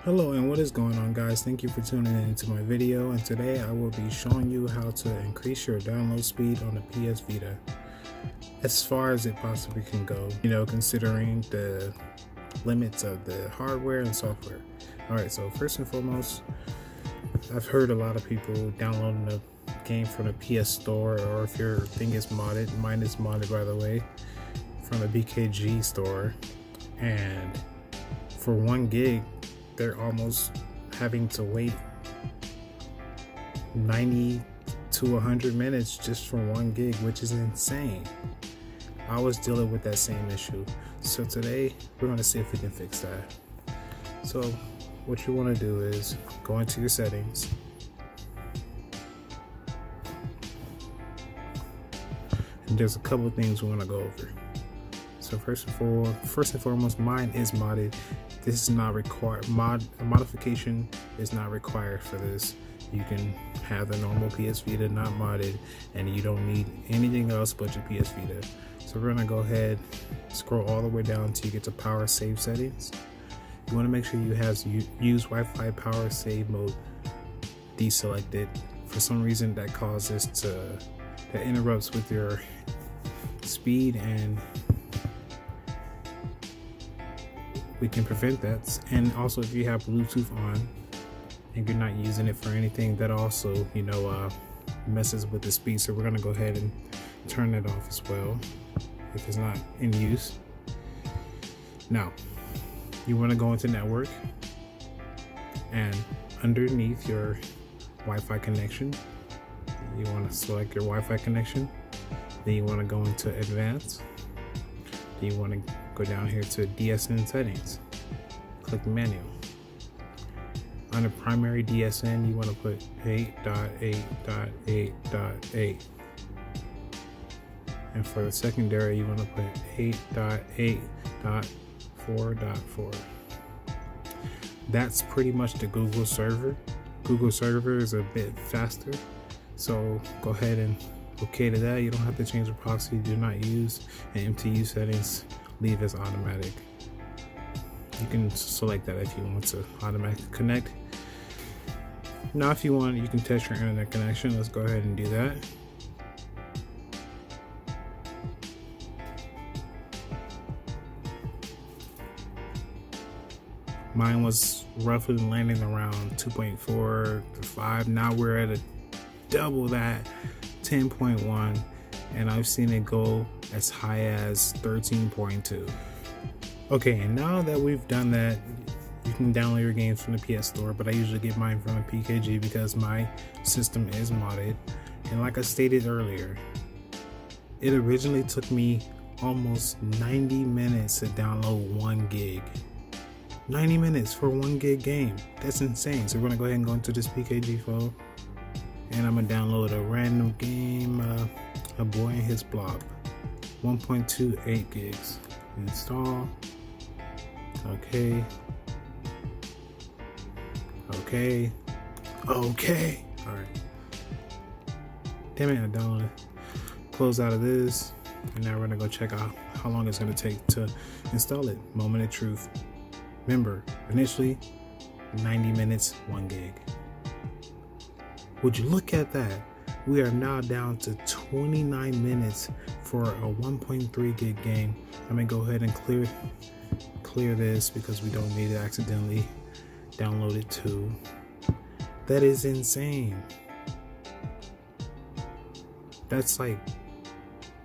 Hello and what is going on, guys? Thank you for tuning in to my video, and today I will be showing you how to increase your download speed on the PS Vita as far as it possibly can go, considering the limits of the hardware and software. Alright, so first and foremost, I've heard a lot of people downloading the game from the PS Store, or if your thing is modded, mine is modded by the way, from the pkgj store, and for 1 gig they're almost having to wait 90 to 100 minutes just for 1 gig, which is insane. I was dealing with that same issue, so today we're going to see if we can fix that. So what you want to do is go into your settings, and there's a couple of things we want to go over. So first and foremost, mine is modded. This is not required. Modification is not required for this. You can have the normal PS Vita, not modded, and you don't need anything else but your PS Vita. So we're gonna go ahead, scroll all the way down until you get to power save settings. You want to make sure you have use Wi-Fi power save mode deselected. For some reason, that causes that interrupts with your speed, and we can prevent that. And also, if you have Bluetooth on and you're not using it for anything, that also messes with the speed. So we're going to go ahead and turn that off as well if it's not in use. Now you want to go into network, and underneath your Wi-Fi connection, you want to select your Wi-Fi connection. Then you want to go into advanced. Then you want to go down here to DSN settings, click menu. On the primary DSN, you want to put 8.8.8.8, and for the secondary, you want to put 8.8.4.4. That's pretty much the Google server. Google server is a bit faster, so go ahead and okay to that. You don't have to change the proxy, do not use, and MTU settings, leave as automatic. You can select that if you want to automatically connect. Now if you want, you can test your internet connection. Let's go ahead and do that. Mine was roughly landing around 2.4 to 5. Now we're at a double that, 10.1, and I've seen it go as high as 13.2. Okay, and now that we've done that, you can download your games from the PS Store, but I usually get mine from a PKG because my system is modded. And like I stated earlier, it originally took me almost 90 minutes to download 1 gig. 90 minutes for 1 gig game. That's insane. So we're gonna go ahead and go into this PKG phone, and I'm gonna download a random game, A Boy and His Blob, 1.28 gigs. Install. Okay. Alright. Damn it, I downloaded. Close out of this, and now we're gonna go check out how long it's gonna take to install it. Moment of truth. Remember, initially 90 minutes, 1 gig. Would you look at that? We are now down to 29 minutes for a 1.3 gig game. I'm gonna go ahead and clear this because we don't need to accidentally download it too. That is insane. That's like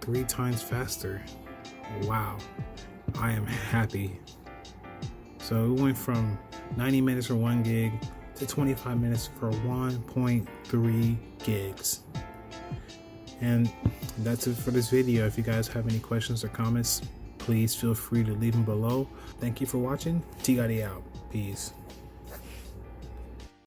3 times faster. Wow, I am happy. So it went from 90 minutes for 1 gig to 25 minutes for 1.3 gigs. And that's it for this video. If you guys have any questions or comments, please feel free to leave them below. Thank you for watching. T-Gotti out. Peace.